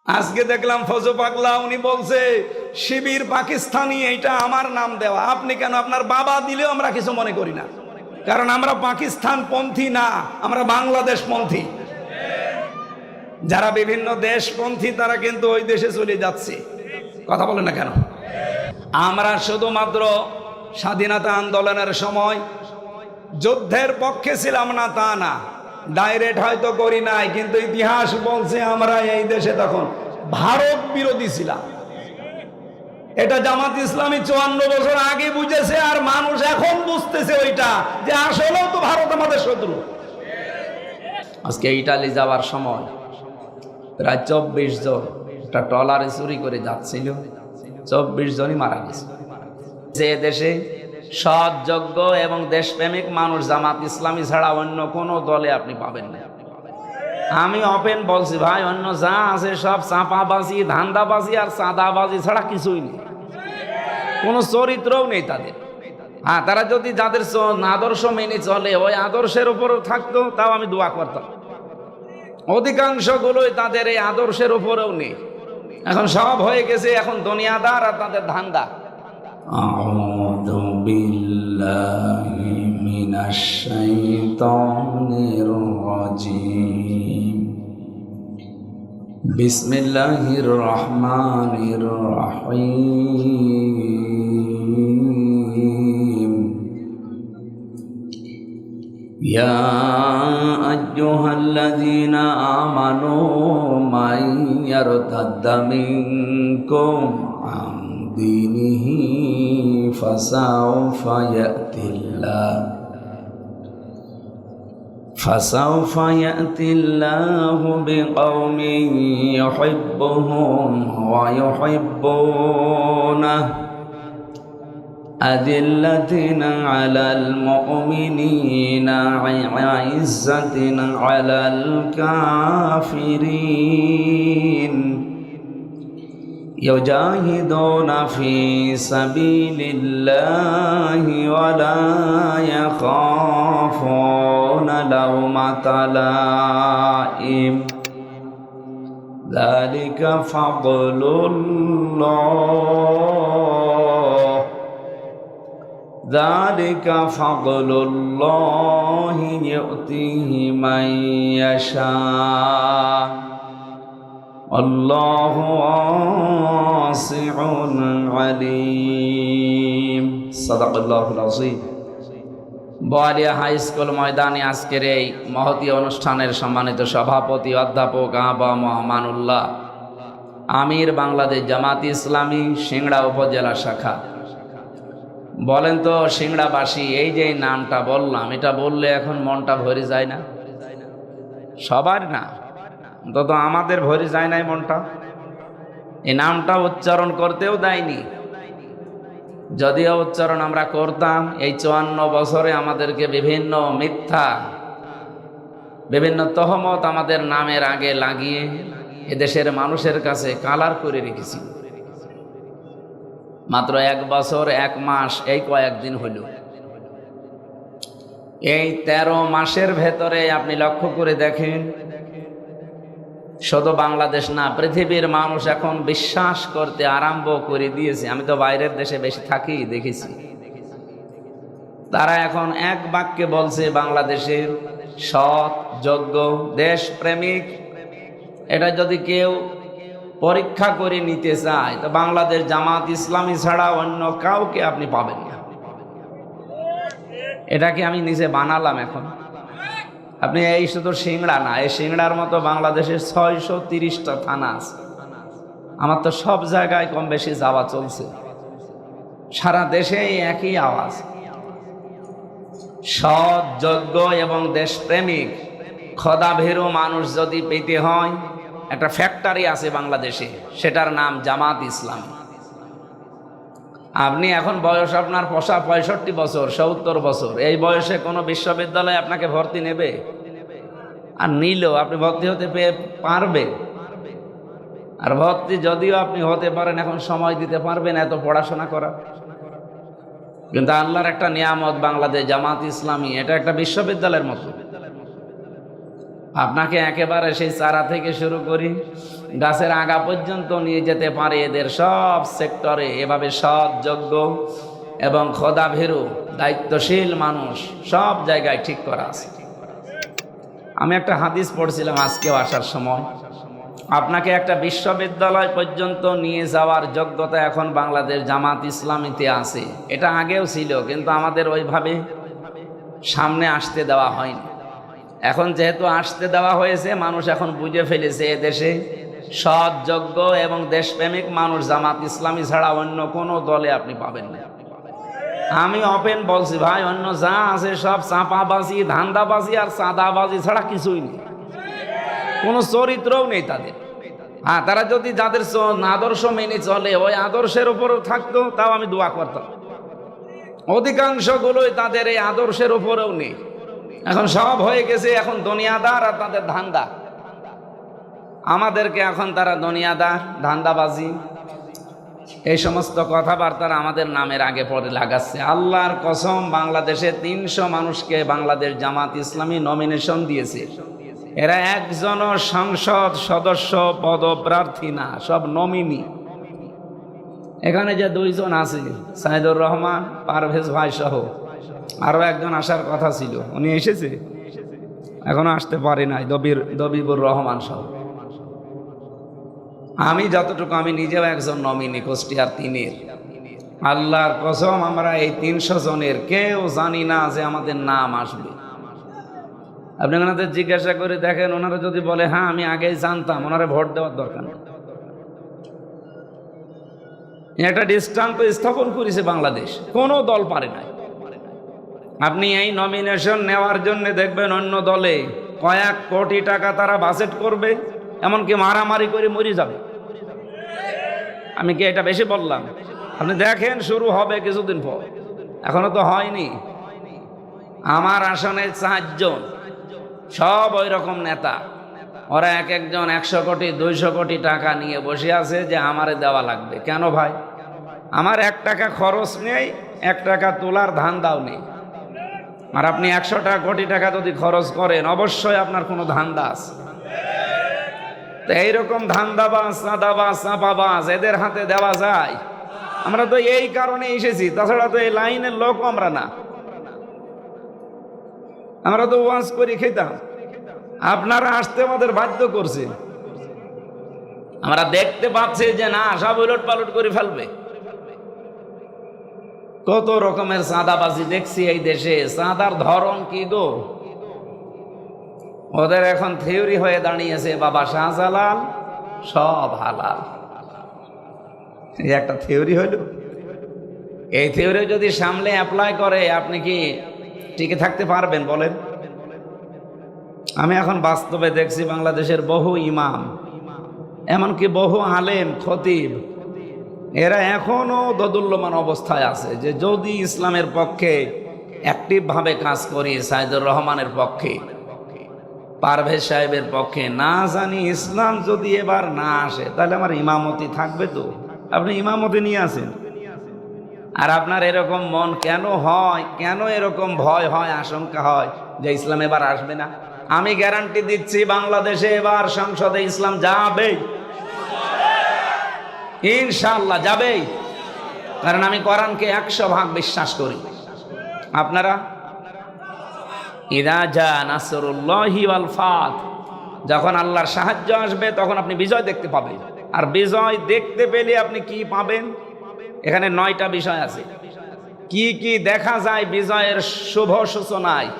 আজকে দেখলাম ফজো পাগলা উনি বলছে শিবির পাকিস্তানি, এইটা আমার নাম দেওয়া। আপনি কেন? আপনার বাবা দিলেও আমরা কিছু মনে করি না, কারণ আমরা পাকিস্তান পন্থী না, আমরা বাংলাদেশ পন্থী। যারা বিভিন্ন দেশপন্থী তারা কিন্তু ওই দেশে চলে যাচ্ছে। কথা বলেন না কেন? আমরা শুধুমাত্র স্বাধীনতা আন্দোলনের সময় যুদ্ধের পক্ষে ছিলাম না তা না, ডাইরেক্ট হয়তো করি নাই, কিন্তু ইতিহাস বলছে আমরা এই দেশে তখন ভারত বিরোধী ছিলাম। এটা জামাত ইসলামী 54 বছর আগে বুঝেছে, আর মানুষ এখন বুঝতেছে ওইটা, যে আসলেও তো ভারত আমাদের শত্রু। আজকে ইটালি যাওয়ার সময় প্রায় 24 জন একটা ট্রলারে চুরি করে যাচ্ছিল, 24 জনই মারা গেছে। যে দেশে সৎ, যোগ্য এবং দেশপ্রেমিক মানুষ জামাত ইসলামী ছাড়া অন্য কোনো দলে আপনি পাবেন না। আমি ওপেন বলছি ভাই, অন্য যা আছে সব চাপাবাজি, ধান্দাবাজি আর চাঁদাবাজি ছাড়া কিছুই নেই, কোনো চরিত্রও নেই তাদের। হ্যাঁ, তারা যদি যাদের আদর্শ মেনে চলে ওই আদর্শের উপরও থাকতো তাও আমি দোয়া করতাম। অধিকাংশ গুলোই তাদের এই আদর্শের উপরেও নেই, এখন সব হয়ে গেছে এখন দুনিয়াদার আর তাদের ধান্দা। আউযু বিল্লাহি মিনাশ শাইতানির রাজীম। বিসমিল্লাহির রহমানির রহিম। ইয়া আইয়ুহাল্লাযীনা আমানু মান ইয়ারতাদ্দা মিনকুম আন দীনিহি ফাসাউফা ইয়াতিল্লাহু বিকওমিন ইউহিব্বুহুম ওয়া ইউহিব্বুনাহু আযিল্লাতিন আলাল মুমিনিনা আইজ্জাতিন আলাল কাফিরিন ইউজাহিদুনা ফি সাবিলিল্লাহি ওয়া লা ইয়াখাফুনা লাওমাতা লাইম। যালিকা ফাদলুল্লাহ, যালিকা ফাদলুল্লাহি ইউতিহি মান ইয়াশা, আল্লাহু ওয়াসিউন আলিম। সাদাকাল্লাহুল আযীম। বোয়ালিয়া হাই স্কুল ময়দানে আজকের এই মহতী অনুষ্ঠানের সম্মানিত সভাপতি অধ্যাপক আবা আমানুল্লাহ আমির, বাংলাদেশ জামাত ইসলামী সিংড়া উপজেলা শাখা। বলেন তো সিংড়াবাসী, এই যে নামটা বললাম, এটা বললে এখন মনটা ভরে যায় না? সবার না, অন্তত আমাদের ভরে যায় নাই মনটা। এই নামটা উচ্চারণ করতেও দেয়নি, যদিও উচ্চারণ আমরা করতাম। এই 54 বছরে আমাদেরকে বিভিন্ন মিথ্যা, বিভিন্ন তহমত আমাদের নামের আগে লাগিয়ে এদেশের মানুষের কাছে কালার করে রেখেছি। মাত্র 1 বছর 1 মাস এই কয়েকদিন হইল, এই 13 মাসের ভেতরে আপনি লক্ষ্য করে দেখেন, শুধু বাংলাদেশ না পৃথিবীর মানুষ এখন বিশ্বাস করতে আরম্ভ করে দিয়েছে। আমি তো বাইরের দেশে বেশি থাকি, দেখেছি তারা এখন এক বাক্যে বলছে বাংলাদেশের সৎ, যোগ্য, দেশপ্রেমিক। এটা যদি কেউ পরীক্ষা করে নিতে চায় তো বাংলাদেশ জামাত ইসলামী ছাড়া অন্য কাউকে আপনি পাবেন না। এটাকে আমি নিজে বানালাম এখন। আপনি এই শুধু সিংড়া না, এই সিংড়ার মতো বাংলাদেশের 630টা থানা আছে। আমার তো সব জায়গায় কম বেশি যাওয়া চলছে, সারা দেশেই একই আওয়াজ। সৎ, যোগ্য এবং দেশপ্রেমিক খোদাভীরু মানুষ যদি পেতে হয়, একটা ফ্যাক্টরি আছে বাংলাদেশে, সেটার নাম জামাত ইসলামী। আপনি এখন বয়স আপনার 65 বছর, 70 বছর, এই বয়সে কোনো বিশ্ববিদ্যালয়ে আপনাকে ভর্তি নেবে? আর নিলেও আপনি ভর্তি হতে পারবে? আর ভর্তি যদিও আপনি হতে পারেন, এখন সময় দিতে পারবেন এত পড়াশোনা করা? কিন্তু আল্লাহর একটা নিয়ামত বাংলাদেশ জামাত ইসলামী, এটা একটা বিশ্ববিদ্যালয়ের মতো। আপনাকে একেবারে সেই চারা থেকে শুরু করি গাছের আগা পর্যন্ত নিয়ে যেতে পারে এদের সব সেক্টরে। এভাবে সৎ, যোগ্য এবং খোদাভীরু দায়িত্বশীল মানুষ সব জায়গায় ঠিক করা আছে। আমি একটা হাদিস পড়ছিলাম আজকেও আসার সময়, আপনাকে একটা বিশ্ববিদ্যালয় পর্যন্ত নিয়ে যাওয়ার যোগ্যতা এখন বাংলাদেশ জামাত ইসলামীতে আছে। এটা আগেও ছিল, কিন্তু আমাদের ওইভাবে সামনে আসতে দেওয়া হয়নি। এখন যেহেতু আসতে দেওয়া হয়েছে, মানুষ এখন বুঝে ফেলেছে এদেশে সৎ, যোগ্য এবং দেশপ্রেমিক মানুষ জামাত ইসলামী ছাড়া অন্য কোনো দলে আপনি পাবেন না। আমি ওপেন বলছি ভাই, অন্য যা আছে সব চাপাবাজি, ধান্দাবাজি আর চাঁদাবাজি ছাড়া কিছুই নেই, কোনো চরিত্রও নেই তাদের। হ্যাঁ, তারা যদি যাদের আদর্শ মেনে চলে ওই আদর্শের উপরেও থাকতো, তাও আমি দোয়া করতাম। অধিকাংশগুলোই তাদের এই আদর্শের উপরেও নেই। এখন সব হয়ে গেছে এখন দুনিয়াদার আর তাদের ধান্দা। আমাদেরকে এখন তারা দুনিয়াদার, ধান্দাবাজি, এই সমস্ত কথাবার্তার আমাদের নামের আগে পরে লাগাচ্ছে। আল্লাহর কসম, বাংলাদেশে 300 মানুষকে বাংলাদেশ জামাত ইসলামী নমিনেশন দিয়েছে। এরা একজনও সংসদ সদস্য পদপ্রার্থী না, সব নমিনি। এখানে যে 2 জন আছে, সাইদুর রহমান, পারভেজ ভাই সহ আরো একজন আসার কথা ছিল, উনি এসেছে, এখনো আসতে পারে নাই, দবিবুর রহমান সহ। আমি যতটুকু, আমি নিজেও একজন নমিনি কুষ্টিয়ার 3-এর। আল্লাহর কসম, আমরা এই 300 জনের কেউ জানি না যে আমাদের নাম আসবে। আপনি ওনাদের জিজ্ঞাসা করে দেখেন, ওনারা যদি বলে হ্যাঁ আমি আগেই জানতাম, ওনারা ভোট দেওয়ার দরকার নেই। একটা দৃষ্টান্ত স্থাপন করেছে বাংলাদেশ, কোনো দল পারে নাই। আপনি এই নমিনেশন নেওয়ার জন্য দেখবেন অন্য দলে কয়েক কোটি টাকা তারা বাজেট করবে, এমনকি মারামারি করে মরে যাবে। আমি কি এটা বেশি বললাম? আপনি দেখেন, শুরু হবে কিছুদিন পর, এখনো তো হয়নি। আমার আসনে 4 জন, সব ওই রকম নেতা। ওরা এক একজন 100 কোটি 200 কোটি টাকা নিয়ে বসে আছে যে আমারে দেওয়া লাগবে। কেন ভাই? আমার 1 টাকা খরচ নেই, 1 টাকা তোলার ধান্দাও নেই। আর আপনি 100 কোটি টাকা যদি খরচ করেন, অবশ্যই আপনার কোনো ধান্দা আছে। তো এইরকম ধান্দাবাজ, চাঁদাবাজ, চাপাবাজ এদের হাতে দেওয়া যায়? আমরা তো এই কারণে এসেছি, তাছাড়া তো এই লাইনের লোক আমরা না। আমরা তো ওয়াজ করে খেতাম, আপনারা আসতে আমাদের বাধ্য করছে। আমরা দেখতে পাচ্ছি যে না, সব উলট পালট করে ফেলবে। কত রকমের চাঁদাবাজি দেখছি এই দেশে। চাঁদার ধরন কি গো! ওদের এখন থিওরি হয়ে দাঁড়িয়েছে, বাবা শাহজালাল সব হালাল। এই একটা থিওরি হইল। এই থিওরি যদি সামনে অ্যাপ্লাই করে, আপনি কি টিকে থাকতে পারবেন বলেন? আমি এখন বাস্তবে দেখছি বাংলাদেশের বহু ইমাম, এমনকি বহু আলেম, খতিব, এরা এখনো দোদুল্যমান অবস্থায় আছে যে যদি ইসলামের পক্ষে অ্যাক্টিভ ভাবে কাজ করি, সাইদুর রহমানের পক্ষে, পারভেজ সাহেবের পক্ষে, না জানি ইসলাম যদি এবার না আসে তাহলে আমার ইমামতি থাকবে তো? আপনি ইমামতি নিয়ে আসেন, আর আপনার এরকম মন কেন হয়, কেন এরকম ভয় হয়, আশঙ্কা হয় যে ইসলাম এবার আসবে না? আমি গ্যারান্টি দিচ্ছি, বাংলাদেশে এবার সংসদে ইসলাম যাবেই, ইনশাআল্লাহ যাবেই। কারণ আমি কোরআনকে 100% বিশ্বাস করি। আপনারা ইদা জা নাসরুল্লাহি ওয়াল ফাত, যখন আল্লাহর সাহায্য আসবে তখন আপনি বিজয় দেখতে পাবেন। আর বিজয় দেখতে পেলে আপনি কি পাবেন? এখানে 9টা বিষয় আছে। কি কি দেখা যায় বিজয়ের শুভ সূচনায়,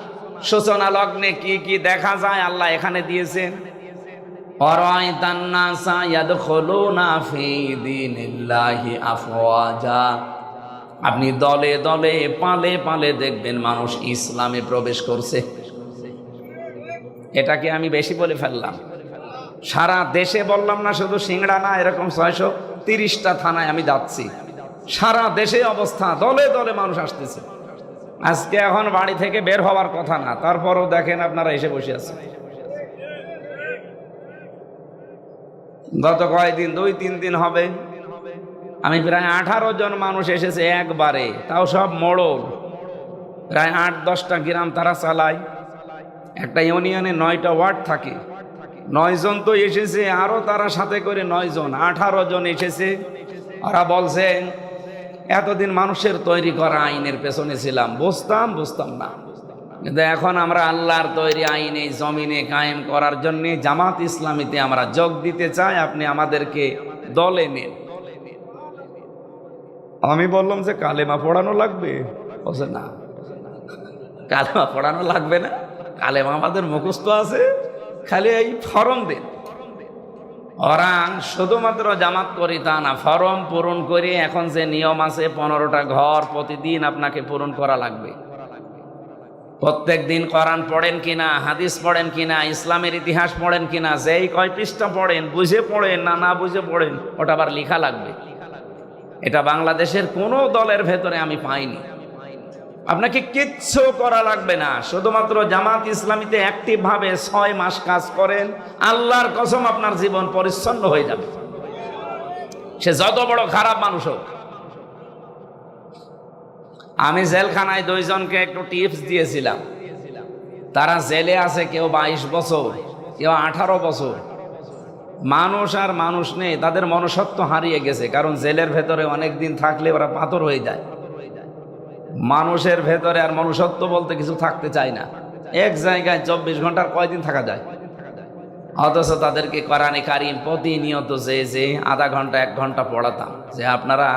সূচনা লগ্নে কি কি দেখা যায় আল্লাহ এখানে দিয়েছেন। অরাইতান নাসা ইয়াদখুলুনা ফি দীনিল্লাহি আফওয়াজা, আপনি দলে দলে পালে পালে দেখবেন মানুষ ইসলামে প্রবেশ করছে। এটাকে আমি বেশি বলে ফেললাম। সারা দেশে বললাম না, শুধু সিংড়া না, এরকম 630টা থানায় আমি যাচ্ছি। সারা দেশে অবস্থা, দলে দলে মানুষ আসতেছে। আজকে এখন বাড়ি থেকে বের হওয়ার কথা না, তারপরও দেখেন আপনারা এসে বসে আছেন। গত কয়েকদিন, 2-3 দিন হবে, আমি প্রায় 18 জন মানুষ এসেছে একবারে, তাও সব মোড়ল, প্রায় 8-10টা গ্রাম তারা চালায়। একটা ইউনিয়নে 9টা ওয়ার্ড থাকে, 9 জন তো এসেছে, আরো তারা সাথে করে 9 জন, 18 জন এসেছে। ওরা বলছেন এতদিন মানুষের তৈরি করা আইনের পেছনে ছিলাম, বুঝতাম না, কিন্তু এখন আমরা আল্লাহর তৈরি আইন এই জমিনে কায়েম করার জন্য জামাত ইসলামীতে আমরা যোগ দিতে চাই, আপনি আমাদেরকে দলে নিন। আমি বললাম যে কালেমা পড়ানো লাগবে? বলছে না, কালেমা পড়ানো লাগবে না, কালেমা আমাদের মুখস্থ আছে, খালি এই ফরম দিন। ওরা শুধুমাত্র জামাত করি তা না, ফরম পূরণ করে এখন যে নিয়ম আছে 15টা ঘর প্রতিদিন আপনাকে পূরণ করা লাগবে। প্রত্যেক দিন কোরআন পড়েন কিনা, হাদিস পড়েন কিনা, ইসলামের ইতিহাস পড়েন কিনা, যেই কয় পৃষ্ঠা পড়েন, বুঝে পড়েন না বুঝে পড়েন, ওটা আবার লেখা লাগবে। এটা বাংলাদেশের কোনো দলের ভেতরে আমি পাইনি। আপনাকে কিচ্ছু করা লাগবে না, শুধুমাত্র জামাত ইসলামীতে অ্যাক্টিভ ভাবে 6 মাস কাজ করেন, আল্লাহর কসম আপনার জীবন পরিচ্ছন্ন হয়ে যাবে, সে যত বড় খারাপ মানুষ হোক। আমি জেলখানায় 2 জনকে একটু টিপস দিয়েছিলাম, তারা জেলে আছে, কেউ 22 বছর, কেউ 18 বছর। মানুষ আর মানুষ নেই, তাদের মনুষ্যত্ব হারিয়ে গেছে, কারণ জেলের ভেতরে অনেক দিন থাকলে ওরা পাথর হয়ে যায়। মানুষের ভেতরে আর মনুষ্যত্ব বলতে কিছু থাকতে চায় না। এক জায়গায় 24 ঘন্টার কয়দিন থাকা যায়? অথচ তাদেরকে কোরআনে কারিম প্রতিনিয়ত যে আধা ঘন্টা 1 ঘন্টা পড়াতাম, যে আপনারা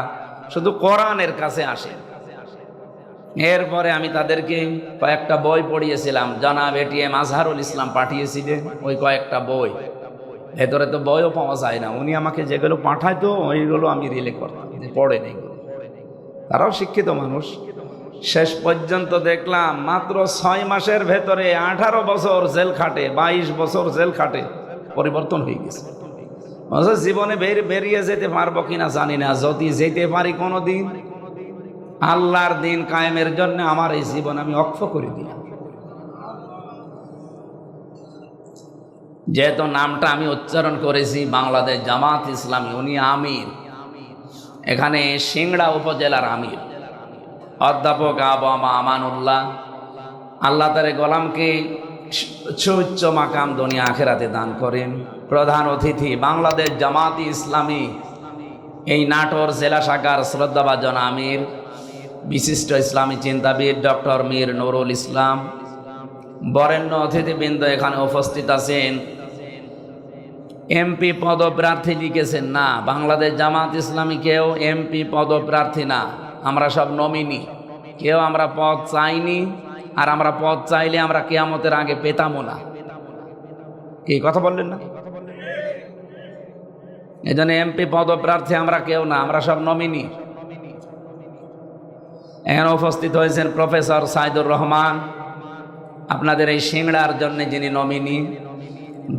শুধু কোরআনের কাছে আসেন। এরপরে আমি তাদেরকে কয়েকটা বই পড়িয়েছিলাম, জনাব এটিএম আজহারুল ইসলাম পাঠিয়েছিলেন ওই কয়েকটা বই। ভেতরে তো বইও পাওয়া যায় না, উনি আমাকে যেগুলো পাঠাইতো ওইগুলো আমি রিলে করতাম, পড়ে নেই। তারাও শিক্ষিত মানুষ। শেষ পর্যন্ত দেখলাম মাত্র 6 মাসের ভেতরে 18 বছর জেল খাটে, 22 বছর জেল খাটে, পরিবর্তন হয়ে গেছে। জীবনে বেরিয়ে যেতে পারবো কিনা জানি না, যদি যেতে পারি কোনোদিন, আল্লাহর দিন কায়েমের জন্য আমার এই জীবন আমি অক্ষ করে দিলাম। যেহেতু নামটা আমি উচ্চারণ করেছি বাংলাদেশ জামাত ইসলামী, উনি আমির, এখানে সিংড়া উপজেলার আমির অধ্যাপক আবু আমানুল্লাহ। আল্লাহ তার গোলামকে সুউচ্চ মাকাম দুনিয়া আখেরাতে দান করেন। প্রধান অতিথি বাংলাদেশ জামাত ইসলামী এই নাটোর জেলা শাখার শ্রদ্ধাভাজন আমির, বিশিষ্ট ইসলামী চিন্তাবিদ ডক্টর মীর নুরুল ইসলাম। বরেণ্য অতিথিবৃন্দ এখানে উপস্থিত আছেন। এমপি পদপ্রার্থী লিখেছেন না, বাংলাদেশ জামাত ইসলামী কেউ এমপি পদপ্রার্থী না, আমরা সব নমিনি। কেউ আমরা পদ চাইনি, আর আমরা পদ চাইলে আমরা কিয়ামতের আগে পেতামও না। এই কথা বললেন না? এই জন্য এমপি পদপ্রার্থী আমরা কেউ না, আমরা সব নমিনি। এখানে উপস্থিত হয়েছেন প্রফেসর সাইদুর রহমান, আপনাদের এই সিংড়ার জন্য যিনি নমিনি।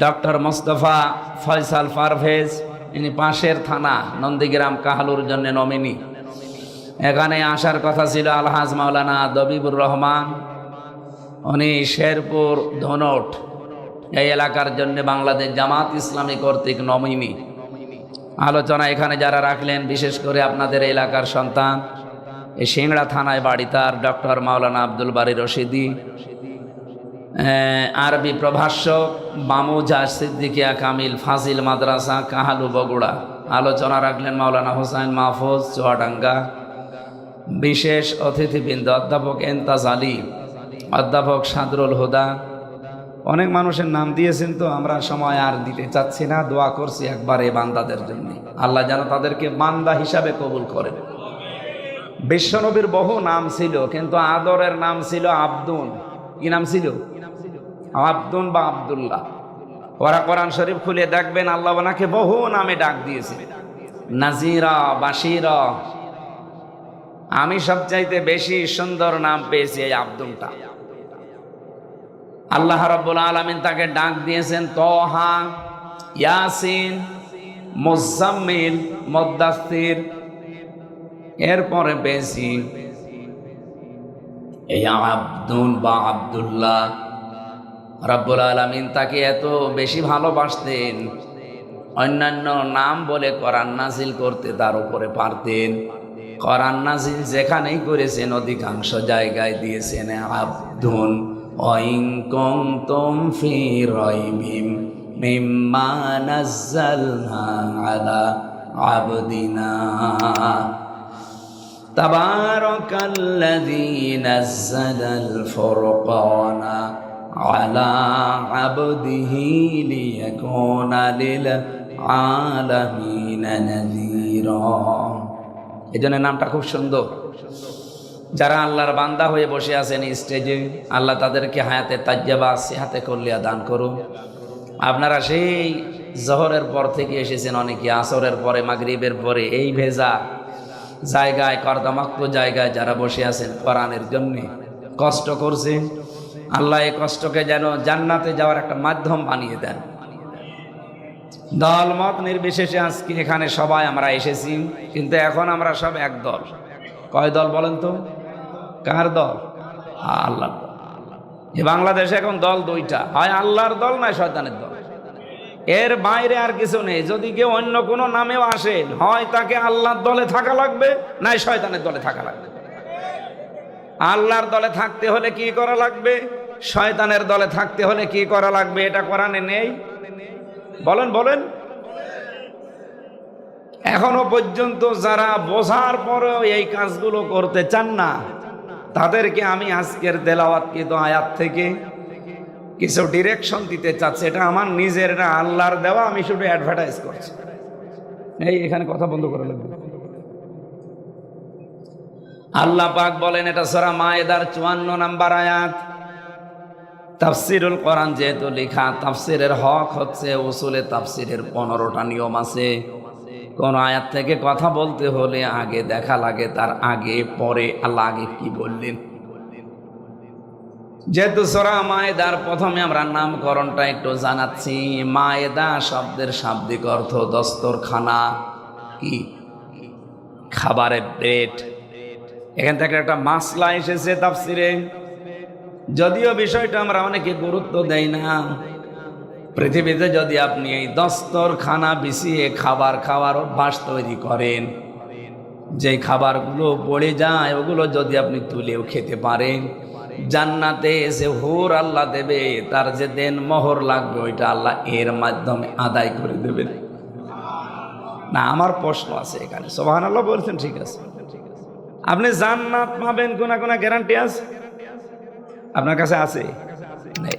ডক্টর মোস্তফা ফয়সাল পারভেজ, ইনি পাশের থানা নন্দীগ্রাম কাহালুর জন্য নমিনি। এখানে আসার কথা ছিল আলহাজ মাওলানা দবিবুর রহমান, উনি শেরপুর ধনট এই এলাকার জন্য বাংলাদেশ জামাত ইসলামী কর্তৃক নমিনি। আলোচনা এখানে যারা রাখলেন, বিশেষ করে আপনাদের এলাকার সন্তান, এই সিংড়া থানায় বাড়ি তার, ডক্টর মাওলানা আব্দুল বারী রশিদি, আরবি প্রভাষক বামুজা সিদ্দিকিয়া কামিল ফাজিল মাদ্রাসা কাহালু বগুড়া। আলোচনা রাখলেন মাওলানা হোসাইন মাহফুজ চুয়াডাঙ্গা। বিশেষ অতিথিবৃন্দ অধ্যাপক এন্তাজ আলী, অধ্যাপক সাদরুল হুদা। অনেক মানুষের নাম দিয়েছেন, তো আমরা সময় আর দিতে চাচ্ছি না। দোয়া করছি একবার এই বান্দাদের জন্য, আল্লাহ যেন তাদেরকে বান্দা হিসাবে কবুল করেন। বিশ্বনবীর বহু নাম ছিল, কিন্তু আদরের নাম ছিল আব্দুন। কি নাম ছিল? আব্দুন বা আব্দুল্লাহ। ওরা কোরআন শরীফ খুলে দেখবেন আল্লাহ ওনাকে বহু নামে ডাক দিয়েছে, নাজিরা, বাশিরা। আমি সবচাইতে বেশি সুন্দর নাম পেয়েছি এই আব্দুলটা। আল্লাহ রাব্বুল আলামিন তাকে ডাক দিয়েছেন তহা, ইয়াসিন, মুজাম্মিল, মুদ্দাসসির। এরপরে পেয়েছি এই আব্দুল বা আব্দুল্লাহ। রাব্বুল আলামিন তাকে এত বেশি ভালোবাসতেন, অন্যান্য নাম বলে কোরআন নাজিল করতে তার উপরে পারতেন। কোরআন নাজিল যেখানেই করেছেন অধিকাংশ জায়গায় দিয়েছেন আব্দুন وإن كنتم في ريب مما نزلنا على عبدنا تبارك الذي نزل الفرقان على عبده ليكون للعالمين نذيرا। এজন্য নামটা খুব সুন্দর। যারা আল্লাহর বান্দা হয়ে বসে আছেন স্টেজে, আল্লাহ তাদেরকে হায়াতে তাজ্জাবা সিহাতে কল্লিয়া দান করুন। আপনারা সেই জহরের পর থেকে এসেছেন, অনেকে আসরের পরে, মাগরিবের পরে, এই ভেজা জায়গায়, কর্দমাক্ত জায়গায় যারা বসে আছেন কোরআনের জন্যে কষ্ট করছে, আল্লাহ এই কষ্টকে যেন জান্নাতে যাওয়ার একটা মাধ্যম বানিয়ে দেন। দল মত নির্বিশেষে আজকে এখানে সবাই আমরা এসেছি, কিন্তু এখন আমরা সব এক দল। কয় দল বলেন তো? কার দল? আল্লাহর দল। এই বাংলাদেশে এখন দল দুইটা, হয় আল্লাহর দল নয় শয়তানের দল। এর বাইরে আর কিছু নেই। যদি কেউ অন্য কোনো নামেও আসেন, হয় তাকে আল্লাহর দলে থাকা লাগবে, নাই শয়তানের দলে থাকা লাগবে। আল্লাহর দলে থাকতে হলে কি করা লাগবে, শয়তানের দলে থাকতে হলে কি করা লাগবে, এটা কোরআনে নেই। বলেন বলেন। এখনো পর্যন্ত যারা বোঝার পরেও এই কাজগুলো করতে চান না, তাদেরকে আমি আজকের তেলাওয়াতকৃত আয়াত থেকে কিছু ডিরেকশন দিতে চাচ্ছি। এটা আমার নিজের, এটা আল্লাহর দেওয়া, আমি শুধু অ্যাডভার্টাইজ করছি। এই এখানে কথা বন্ধ করে লাগবে। আল্লাহ পাক বলেন, এটা সূরা মায়েদার 54 নম্বর আয়াত। তাফসিরুল কোরআন যেহেতু লেখা, তাফসিরের হক হচ্ছে উসুলে তাফসিরের 15টা নিয়ম আছে। কোন আয়াত থেকে কথা বলতে হলে আগে দেখা লাগে তার আগে পরে আল্লাহ আগে কি বললেন। যেহেতু সূরা মায়েদার প্রথমে আমরা নামকরণটা একটু জানাচ্ছি। মায়েদা শব্দের শাব্দিক অর্থ দস্তরখানা, কি খাবারের প্লেট। এখান থেকে একটা মাসলা এসেছে তাফসিরে, যদিও বিষয়টা আমরা অনেকে গুরুত্ব দেই না। পৃথিবীতে যদি আপনি এই দস্তরখানা বিছিয়ে খাবার খাওয়ার অভ্যাস তৈরি করেন, যে খাবারগুলো পড়ে যায় ওগুলো যদি আপনি তুলেও খেতে পারেন, জান্নাতে এসে হুর আল্লাহ দেবে, তার যে দেন মোহর লাগবে ওইটা আল্লাহ এর মাধ্যমে আদায় করে দেবেন। না, আমার প্রশ্ন আছে এখানে। সুবহানাল্লাহ বলছেন, ঠিক আছে। আপনি জান্নাত পাবেন কোন কোন গ্যারান্টি আছে আপনার কাছে? আছে? নেই।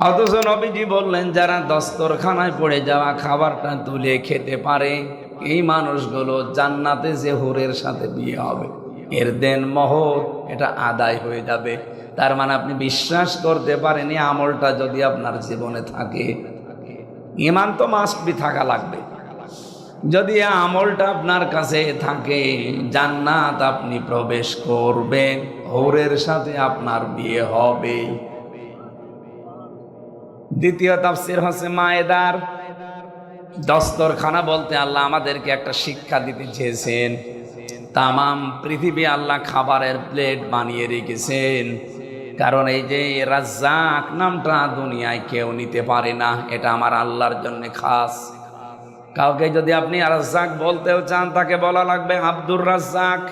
অথচ নবীজি বললেন, যারা দস্তরখানায় পড়ে যাওয়া খাবারটা তুলে খেতে পারে, এই মানুষগুলো জান্নাতে যে হুরের সাথে বিয়ে হবে, এর দেন মোহর এটা আদায় হয়ে যাবে। তার মানে আপনি বিশ্বাস করতে পারেন, এই আমলটা যদি আপনার জীবনে থাকে, ঈমান তো মাস্ট বি থাকা লাগবে। যদি এই আমলটা আপনার কাছে থাকে, জান্নাত আপনি প্রবেশ করবেন, হুরের সাথে আপনার বিয়ে হবে। দ্বিতীয় তাফসীর হচ্ছে মায়েদার। দস্তরখানা বলতে আল্লাহ আমাদেরকে একটা শিক্ষা দিতে চেয়েছেন। তামাম পৃথিবী আল্লাহ খাবারের প্লেট বানিয়ে রেখেছেন, কারণ এই যে রাজ্জাক নামটা দুনিয়ায় কেউ নিতে পারে না, এটা আমার আল্লাহর জন্য খাস। কাউকে যদি আপনি রাজ্জাক বলতেও চান, তাকে বলা লাগবে আব্দুর রাজ্জাক,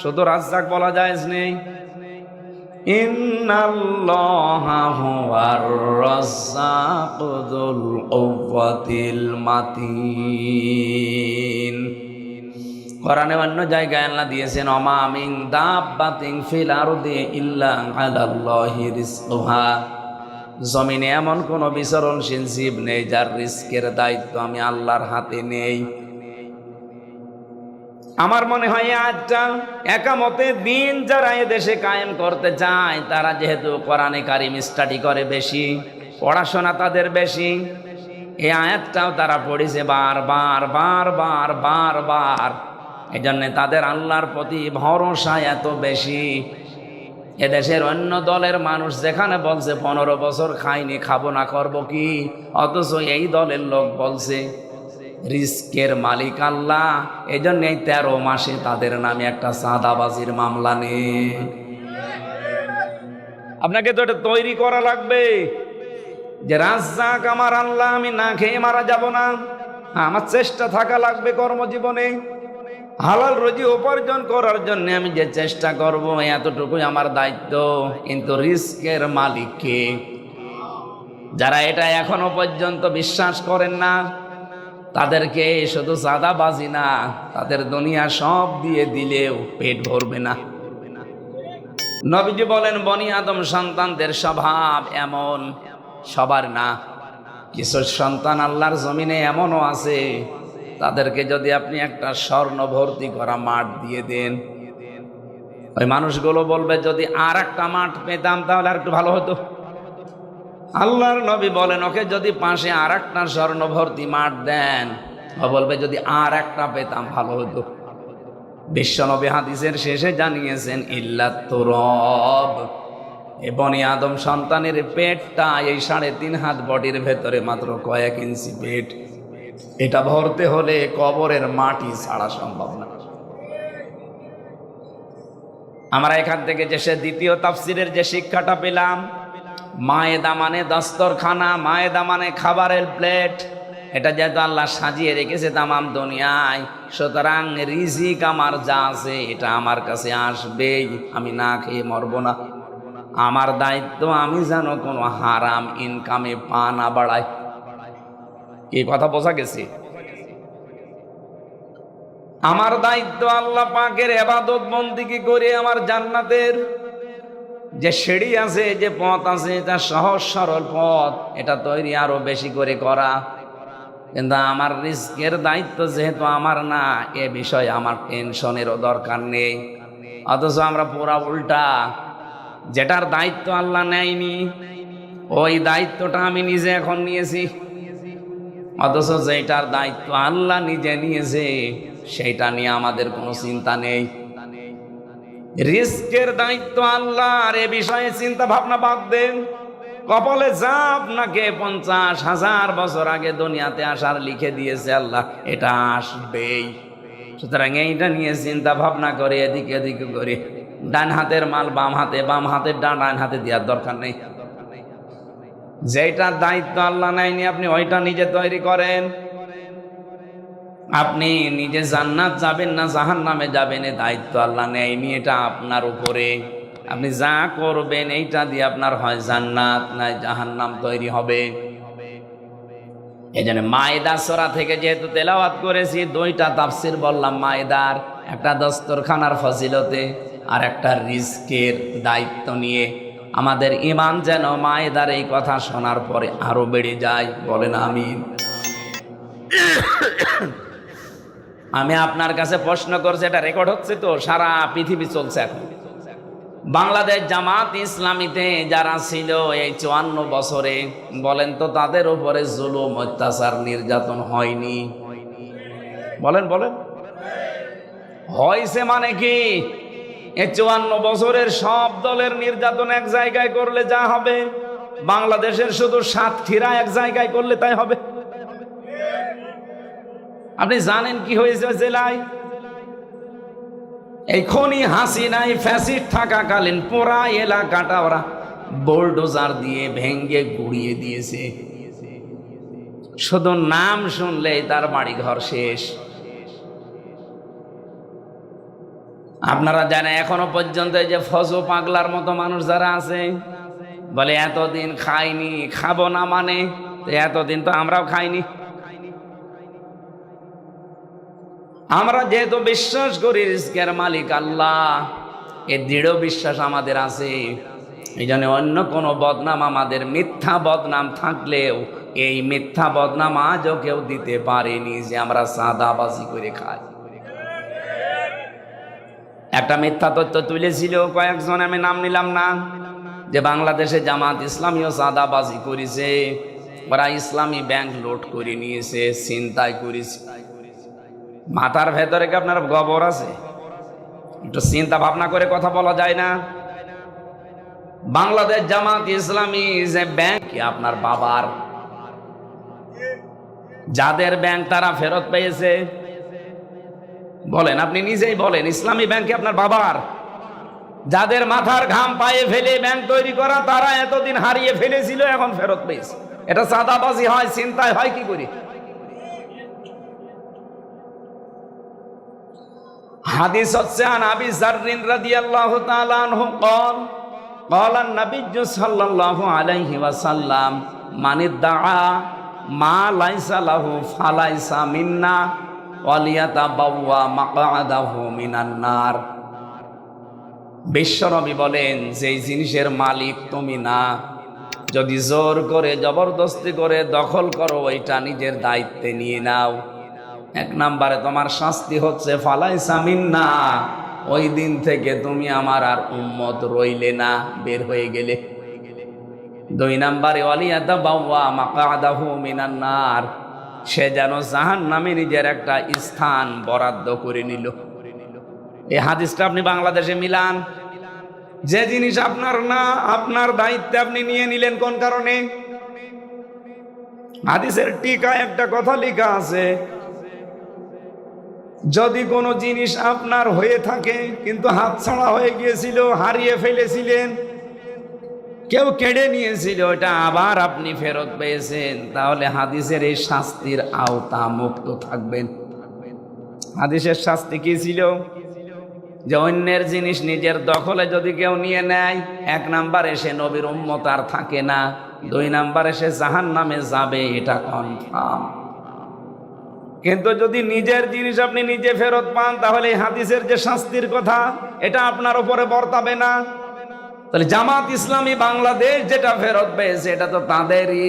শুধু রাজ্জাক বলা যায় নেই। ইন্নাল্লাহা হুয়ার রাজ্জাকু যুল কুওয়াতিল মাতিন। কোরআনে অন্য জায়গায় আল্লাহ দিয়েছেন, ওমা মিন দাব্বাতিন ফিল আরদি ইল্লা আলাল্লাহি রিজকুহা। জমিনে এমন কোন বিচরণশীল জীব নেই যার রিস্কের দায়িত্ব আমি আল্লাহর হাতে নেই। আমার মনে হয় আজটা একামতে দিন যারা এদেশে কায়েম করতে চায়, তারা যেহেতু কোরআনে কারিম স্টাডি করে বেশি, পড়াশোনা তাদের বেশি, এই আয়াতটাও তারা পড়েছে বারবার বারবার বারবার। এই জন্যে তাদের আল্লাহর প্রতি ভরসা এত বেশি। এদেশের অন্য দলের মানুষ যেখানে বলছে 15 বছর খাইনি, খাবো না, করবো কি, অথচ এই দলের লোক বলছে রিস্কের মালিক আল্লাহ। এই জন্য এই 13 মাসে তাদের নামে একটা চাঁদাবাজির মামলা নেই। আপনাকে তো এটা তৈরি করা লাগবে যে রাজ্জাক আমার আল্লাহ, আমি না খেয়ে মারা যাব না, আমার চেষ্টা থাকা লাগবে কর্মজীবনে। হালাল রুজি উপার্জন করার জন্য আমি যে চেষ্টা করব এতটুকুই আমার দায়িত্ব। কিন্তু রিস্কের মালিক কে? যারা এটা এখনো পর্যন্ত বিশ্বাস করেন না, তাদেরকে শুধু সাদাবাজি না, তাদের দুনিয়া সব দিয়ে দিলেও পেট ভরবে না। নবীজি বলেন, বনি আদম সন্তানদের স্বভাব এমন, সবার না, কিছু সন্তান আল্লাহর জমিনে এমনও আছে, তাদেরকে যদি আপনি একটা স্বর্ণ ভর্তি করা মাঠ দিয়ে দেন, ওই মানুষগুলো বলবে যদি আর একটা মাঠ পেতাম তাহলে আর একটু ভালো হতো। আল্লাহর নবী বলেন, ওকে যদি পাশে আর একটা স্বর্ণ ভর্তি মাঠ দেন, ও বলবে যদি আর একটা পেতাম ভালো হতো। বিশ্বনবী হাদিসের শেষে জানিয়েছেন, ইল্লা তুরব, এ বনি আদম সন্তানের পেটটা এই 3.5 হাত বডির ভেতরে মাত্র কয়েক ইঞ্চি পেট, এটা ভরতে হলে কবরের মাটি ছাড়া সম্ভব না। আমরা এখান থেকে যে সে দ্বিতীয় তাফসিরের যে শিক্ষাটা পেলাম, মায়েদা মানে দস্তরখানা, মায়েদা মানে খাবারের প্লেট, এটা যেহেতু আল্লাহ সাজিয়ে রেখেছে তামাম দুনিয়ায়, সুতরাং রিজিক আমার যা আছে এটা আমার কাছে আসবেই, আমি না খেয়ে মরবো না। আমার দায়িত্ব আমি যেন কোনো হারাম ইনকামে পা না বাড়াই। কি কথা বোঝা গেছে? আমার দায়িত্ব আল্লাহ পাকের ইবাদত বন্দেগী করে আমার জান্নাতের যে সিঁড়ি আছে, যে পথ আছে, এটা সহজ সরল পথ, এটা তৈরি আরো বেশি করে করা। কিন্তু আমার রিস্কের দায়িত্ব যেহেতু আমার না, এ বিষয়ে আমার টেনশনেরও দরকার নেই। অথচ আমরা পুরা উল্টা, যেটার দায়িত্ব আল্লাহ নেয়নি ওই দায়িত্বটা আমি নিজে এখন নিয়েছি, অথচ যেটার দায়িত্ব আল্লাহ নিজে নিয়েছে সেইটা নিয়ে আমাদের কোনো চিন্তা নেই। রিস্কের দায়িত্ব আল্লাহ, আর এ বিষয়ে চিন্তা ভাবনা বাদ দেন। কপালে যা আপনাকে 50,000 বছর আগে দুনিয়াতে আসার লিখে দিয়েছে আল্লাহ, এটা আসবেই। সুতরাং এইটা নিয়ে চিন্তা ভাবনা করে এদিকে এদিকে করে ডান হাতের মাল বাম হাতে, বাম হাতের ডান হাতে দেওয়ার দরকার নেই। যেটা দায়িত্ব আল্লাহ নেয়নি আপনি ওইটা নিজে তৈরি করেন। আপনি নিজে জান্নাত যাবেন না জাহান্নামে যাবেন, এ দায়িত্ব আল্লাহ নেয়নি, এটা আপনার উপরে। আপনি যা করবেন এইটা দিয়ে আপনার হয় জান্নাত না জাহান্নাম তৈরি হবে। এই জন্য মায়েদা সূরা থেকে যেহেতু তেলাওয়াত করেছি, 2টা তাফসির বললাম মায়েদার, একটা দস্তরখানার ফজিলতে আর একটা রিজকের দায়িত্ব নিয়ে। আমাদের ঈমান যেন মায়েদার এই কথা শোনার পরে আরো বেড়ে যায়, বলেন আমিন। আমি আপনার কাছে প্রশ্ন করছি, এটা রেকর্ড হচ্ছে তো, সারা পৃথিবী চলছে এখন। বাংলাদেশ জামাত ইসলামীতে যারা ছিল এই 54 বছরে, বলেন তো তাদের উপরে জুলুম অত্যাচার নির্যাতন হয়নি? বলেন বলেন। হয়েছে মানে কি? এই 54 বছরের সব দলের নির্যাতন এক জায়গায় করলে যা হবে, বাংলাদেশের শুধু সাতক্ষীরা এক জায়গায় করলে তাই হবে। আপনি জানেন কি হয়েছে জেলায়? এই খনি হাসিনাই ফ্যাসিস্ট থাকাকালীন পুরা এলাকাটা ওরা বোলডোজার দিয়ে ভেঙ্গে গুড়িয়ে দিয়েছে। শুধু নাম শুনলেই তার বাড়ি ঘর শেষ। আপনারা জানেন এখনো পর্যন্ত এই যে ফজো পাগলার মতো মানুষ যারা আছে, বলে এতদিন খাইনি, খাবো না, মানে এতদিন তো আমরাও খাইনি। আমরা যেহেতু বিশ্বাস করি রিজকের মালিক আল্লাহ, এ দৃঢ় বিশ্বাস আমাদের আছে, এই জন্য অন্য কোনো বদনাম আমাদের, মিথ্যা বদনাম থাকলেও এই মিথ্যা বদনাম আজও কেউ দিতে পারেনি যে আমরা সাদাবাজি করে খাই। একটা মিথ্যা তথ্য তুলেছিল কয়েকজন, আমি নাম নিলাম না, যে বাংলাদেশে জামাত ইসলামীও সাদাবাজি করেছে, ওরা ইসলামী ব্যাংক লুট করে নিয়েছে, ছিনতাই করেছে। মাথার ভেতরে কি আপনার গোবর আছে? একটু চিন্তা ভাবনা করে কথা বলা যায় না? বাংলাদেশ জামাত ইসলামী যে ব্যাংক আপনার বাবার, যাদের ব্যাংক তারা ফেরত পেয়েছে, বলেন, আপনি নিজেই বলেন, ইসলামী ব্যাংক আপনার বাবার। যাদের মাথার ঘাম পায়ে ফেলে ব্যাংক তৈরি করা, তারা এতদিন হারিয়ে ফেলেছিল, এখন ফেরত পেয়েছে। এটা সাদাবাজি হয়, চিন্তায় হয় কি করি? হাদিস হচ্ছে আন আবি যাররিন রাদিয়াল্লাহু তাআলা আনহু قال قال النبي صلى الله عليه وسلم من ادعى ما ليس له فليس منا ওয়ালিয়াতাবাওয়া মাকআদাহু মিনান নার। বিশ্বনবী বলেন, যেই জিনিসের মালিক তুমি না, যদি জোর করে জবরদস্তি করে দখল করো, ওইটা নিজের দায়িত্বে নিয়ে নাও, এক নম্বরে তোমার শাস্তি হচ্ছে ফালাইসা মিন্না, ওই দিন থেকে তুমি আমার আর উম্মত রইলে না, বের হয়ে গেলে। দুই নম্বরে ওয়ালিয়াতাবাওয়া মাকআদাহু মিনান নার, সে যেন জাহান্নামে নিজের একটা স্থান বরাদ্দ করে নিল। এই হাদিসটা আপনি বাংলাদেশে মিলান, যে জিনিস আপনার না, আপনার দায়িত্বে আপনি নিয়ে নিলেন কোন কারণে? হাদিসের টিকায় একটা কথা লেখা আছে, যদি কোনো জিনিস আপনার হয়ে থাকে কিন্তু হাতছাড়া হয়ে গিয়েছিল, হারিয়ে ফেলেছিলেন, কেউ কেড়ে নিয়েছিল, ওটা আবার আপনি ফেরত পেয়েছেন, তাহলে হাদিসের এই শাস্তির আওতা মুক্ত থাকবেন। হাদিসের শাস্তি কি ছিল? যে অন্যের জিনিস নিজের দখলে যদি কেউ নিয়ে নেয়, এক নাম্বারে সে নবীর উম্মত আর থাকে না, দুই নাম্বারে সে জাহান্নামে যাবে, এটা কনফার্ম। কিন্তু যদি নিজের জিনিস আপনি নিজে ফেরত পান, তাহলে এই হাদিসের যে শাস্তির কথা, এটা আপনার উপরে বর্তাবে না। তাহলে জামাত ইসলামী বাংলাদেশ যেটা ফেরত পেয়েছে, এটা তো তাদেরই।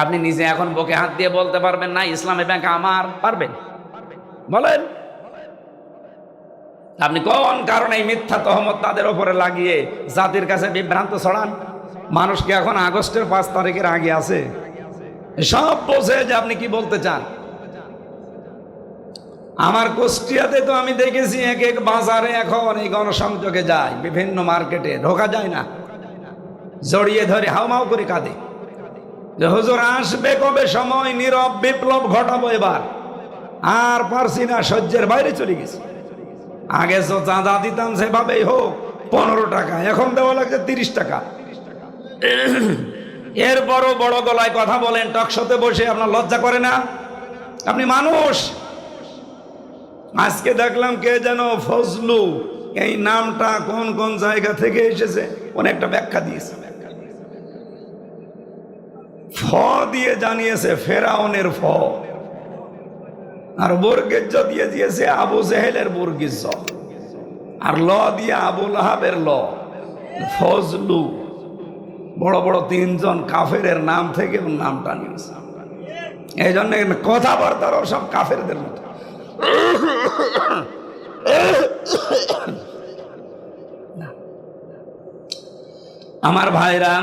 আপনি নিজে এখন বুকে হাত দিয়ে বলতে পারবেন না ইসলামী ব্যাংক আমার? পারবেন? বলেন। আপনি কোন কারণে এই মিথ্যা তহমত তাদের উপরে লাগিয়ে জাতির কাছে বিভ্রান্ত ছড়ান? মানুষকে এখন আগস্টের 5 তারিখের আগে আছে, সব বোঝে যে আপনি কি বলতে চান। আমার কুষ্টিয়াতে তো আমি দেখেছি, এক এক বাজারে এখন এই গণসংযোগে যায়, বিভিন্ন মার্কেটে ঢোকা যায় না, জড়িয়ে ধরে হাউমাউ করে কাঁদে যে হুজুর আসবে কবে সময়, নীরব বিপ্লব ঘটাবো এবার, আর পারছি না, সহ্যের বাইরে চলে গেছে। আগে তো চাঁদা দিতাম সেভাবেই হোক 15 টাকা, এখন দেওয়া লাগছে 30 টাকা। এরপরও বড় গলায় কথা বলেন টকশোতে বসে, আপনার লজ্জা করে না? আপনি মানুষ। আজকে দেখলাম কে যেন ফজলু, এই নামটা কোন কোন জায়গা থেকে এসেছে অনেকটা ব্যাখ্যা দিয়েছে। ফ দিয়ে জানিয়েছে ফেরাউনের ফ, আর বর্গের জ দিয়ে দিয়েছে আবু জেহেলের বর্গের জ, আর ল দিয়ে আবু লাহাবের ল। ফজলু বড় বড় 3 জন কাফেরের নাম থেকে ওর নামটা নিয়েছে। এই জন্য কথাবার্তারও সব কাফেরদের মতো। আমার ভাইরা,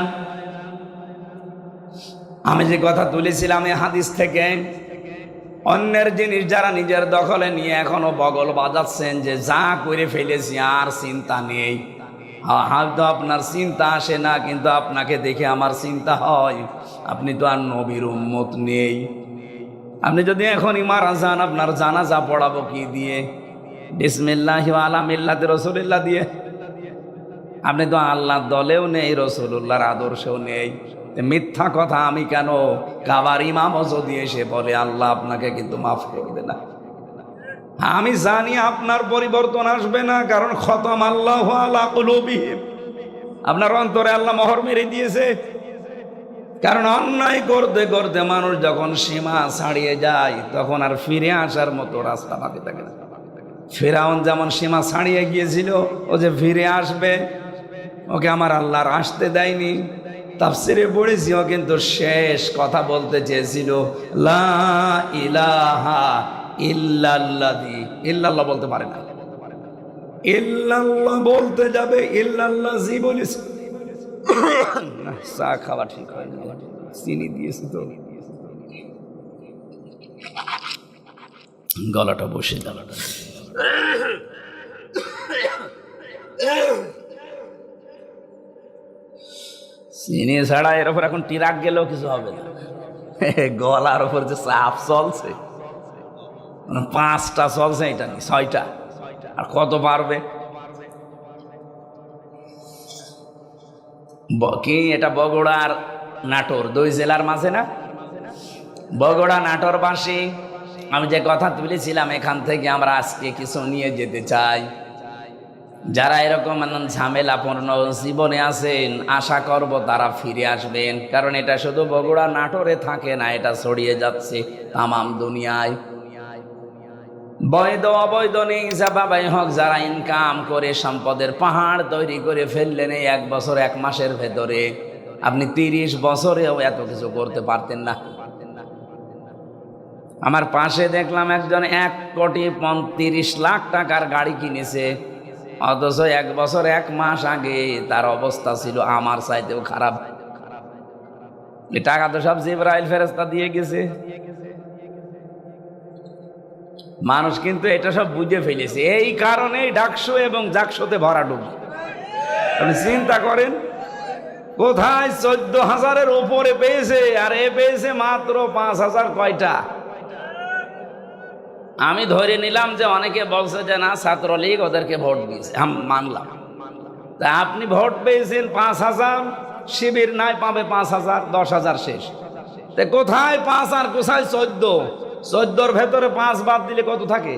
আমি যে কথা তুলেছিলাম এই হাদিস থেকে, অন্যের জিনিস যারা নিজের দখলে নিয়ে এখনো বগল বাজাচ্ছেন যে যা করে ফেলেছি আর চিন্তা নেই, হয়তো আপনার চিন্তা আসে না, কিন্তু আপনাকে দেখে আমার চিন্তা হয় আপনি তো আর নবীর উম্মত নেই। আপনি যদি এখনই মারা যান, আপনার জানাজা পড়াবো কি দিয়ে? বিসমিল্লাহি ওয়া আলা মিল্লাতি রাসূলিল্লাহ দিয়ে। আপনি তো আল্লাহর দলেও নেই, রাসূলুল্লাহর আদর্শেও নেই। মিথ্যা কথা আমি কেন? কাবার ইমামও যদি এসে বলে আল্লাহ আপনাকে কিন্তু মাফ করবে না। আমি জানি আপনার পরিবর্তন আসবে না, কারণ খতম আল্লাহু আলা কুলুবিহিম, আপনার অন্তরে আল্লাহ মোহর মেরে দিয়েছে। কারণ অন্যায় করতে করতে মানুষ যখন সীমা ছাড়িয়ে যায়, তখন আর ফিরে আসার মতো রাস্তা বাকি থাকে না। ফিরআউন যেমন সীমা ছাড়িয়ে গিয়েছিল, ও যে ফিরে আসবে, ওকে আমার আল্লাহর আসতে দেয়নি। তাফসিরে পড়েছি, ও কিন্তু শেষ কথা বলতে চেয়েছিল লা ইলাহা ইল্লাল্লাহি, ইল্লাল্লাহ বলতে পারে না, ইল্লাল্লাহ বলতে যাবে ইল্লাল্লাহ জি বলেছে। চা খাওয়া ঠিক হয় না, চিনি দিয়েছে তো গলাটা বসে গেল। চিনি ছাড়া এর উপর এখন টিরাক গেলেও কিছু হবে না। গলার উপর যে চাপ চলছে, 5টা চলছে, এটা নেই 6টা, আর কত পারবে? কি এটা বগুড়ার নাটোর 2 জেলার মাঝে না? বগুড়া নাটোরবাসী আমি যে কথা তুলেছিলাম এখান থেকে আমরা আজকে কিছু নিয়ে যেতে চাই। যারা এরকম ঝামেলাপূর্ণ জীবনে আছেন আশা করব তারা ফিরে আসবেন, কারণ এটা শুধু বগুড়া নাটোরে থাকে না, এটা ছড়িয়ে যাচ্ছে তামাম দুনিয়ায়। বৈধ অবৈধ নিজাবাবাই হোক, যারা ইনকাম করে সম্পদের পাহাড় তৈরি করে ফেললেন এই 1 বছর 1 মাসের ভেতরে, আপনি 30 বছরেও এত কিছু করতে পারতেন না। আমার পাশে দেখলাম একজন 1,35,00,000 টাকার গাড়ি কিনেছে, অথচ 1 বছর 1 মাস আগে তার অবস্থা ছিল আমার চাইতেও খারাপ। এই টাকা তো সব জিবরাইল ফেরেশতা দিয়ে গেছে। মানুষ কিন্তু এটা সব বুঝে ফেলেছে, এই কারণেই ডাকসু এবং জাকসুতে ভরা ডুবি। আপনি চিন্তা করেন, কোথায় 14,000-এর উপরে পেয়েছে, আর এ পেয়েছে মাত্র 5,000। কয়টা? আমি ধরে নিলাম যে অনেকে বলছে যে না ছাত্রলীগ ওদেরকে ভোট দিয়েছে, মানলাম। তা আপনি ভোট পেয়েছেন 5,000, শিবির নাই পাবে 5,000, 10,000 শেষ। তা কোথায় 5 আর কোথায় 14? 14-র ভেতরে 5 বাদ দিলে কত থাকে?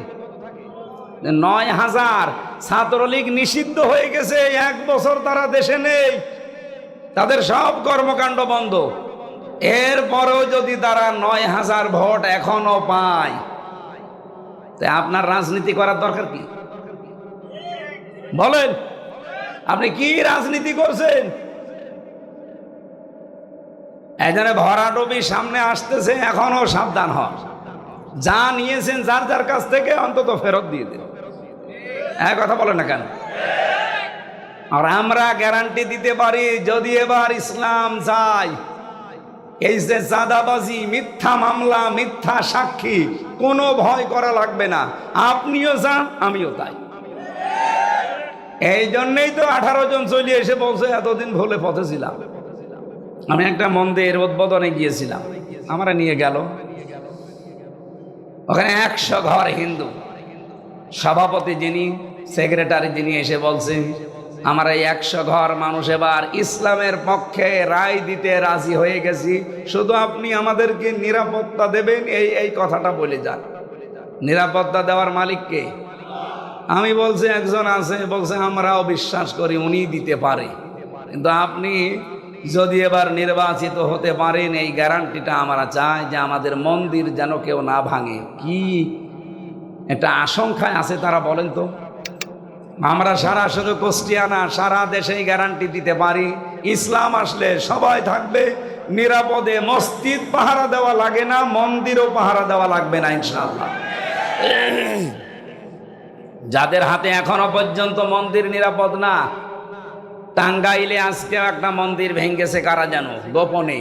9,000। ছাত্রলীগ নিষিদ্ধ হয়ে গেছে, 1 বছর তারা দেশে নেই, তাদের সব কর্মকাণ্ড বন্ধ। এরপরেও যদি তারা 9,000 ভোট এখনো পায়, তাই আপনার রাজনীতি করার দরকার কি? বলেন, আপনি কি রাজনীতি করছেন? এখানে ভরাডুবি সামনে আসতেছে, এখনো সাবধান হন। যা নিয়েছেন যার যার কাছ থেকে অন্তত ফেরত দিয়ে দিন। কথা বলেন না কেন? আর আমরা গ্যারান্টি দিতে পারি, যদি এবার ইসলাম চাই, এই যে চাঁদাবাজি, মিথ্যা মামলা, মিথ্যা সাক্ষী, কোনো ভয় করা লাগবে না। আপনিও যান, আমিও তাই। এই জন্যই তো 18 জন চলে এসে বলছে এতদিন ভুলে পথে ছিলাম। আমি একটা মন্দির উদ্বোধনে গিয়েছিলাম, আমরা নিয়ে গেল, ওখানে 100 ঘর হিন্দু। সভাপতি যিনি, সেক্রেটারি যিনি এসে বলছেন আমরা এই 100 ঘর মানুষ এবার ইসলামের পক্ষে রায় দিতে রাজি হয়ে গেছি, শুধু আপনি আমাদেরকে নিরাপত্তা দেবেন, এই কথাটা বলে যান। নিরাপত্তা দেওয়ার মালিক কে? আমি বলছি একজন আছে, বলছে আমরাও বিশ্বাস করি উনি দিতে পারে, কিন্তু আপনি যদি এবার নির্বাচিত হতে পারেন এই গ্যারান্টিটা আমরা চাই যে আমাদের মন্দির যেন কেউ না ভাঙে। কি একটা আশঙ্কায় আছে তারা, বলেন তো। আমরা সারা শুধু কুষ্টিয়ানা, সারা দেশেই গ্যারান্টি দিতে পারি, ইসলাম আসলে সবাই থাকবে নিরাপদে। মসজিদ পাহারা দেওয়া লাগে না, মন্দিরও পাহারা দেওয়া লাগবে না ইনশাআল্লাহ। যাদের হাতে এখনো পর্যন্ত মন্দির নিরাপদ না, টাঙ্গাইলে আজকে একটা মন্দির ভেঙেছে, কারা জানো? গোপনে।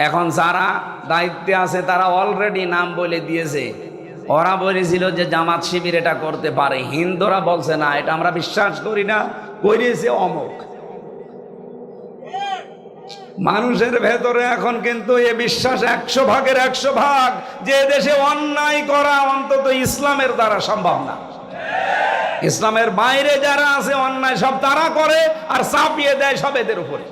এখন যারা দায়িত্বে আছে তারা অলরেডি নাম বলে দিয়েছে। ওরা বলেছিল যে জামাত শিবির এটা করতে পারে, হিন্দুরা বলছে না, এটা আমরা বিশ্বাস করি না, করিয়েছে অমুক। মানুষের ভেতরে এখন কিন্তু এ বিশ্বাস 100 ভাগের 100 ভাগ যে দেশে অন্যায় করা অন্তত ইসলামের দ্বারা সম্ভব না। ইসলামের বাইরে যারা আছে অন্যায় সব তারা করে, আর চাপিয়ে দেয় সব এদের উপরে।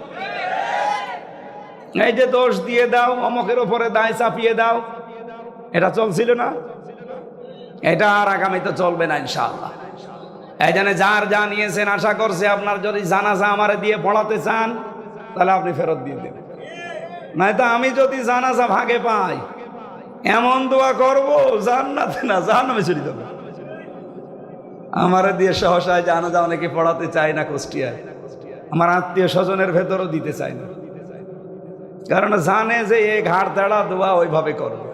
এই যে দোষ দিয়ে দাও, অমুকের উপরে দায় চাপিয়ে দাও, এটা চলছিল না, এটা আর আগামীতে চলবে না ইনশাআল্লাহ। এই জন্য যার যা নিয়েছেন, আশা করছে আপনার যদি জানাজা আমারে দিয়ে পড়াতে চান তাহলে আপনি ফেরত দিয়ে দেবেন। নয়তো আমি যদি জানাজা ভাগে পাই, এমন দোয়া করবো জান্নাতে না জাহান্নামে চলে যাবে। আমারে দিয়ে সহসায় জানাজা অনেকে পড়াতে চায় না কুষ্টিয়ায়, আমার আত্মীয় স্বজনের ভেতরও দিতে চায় না, কারণ জানে যে এই ঘাড় তেড়া দোয়া ওইভাবে করবে।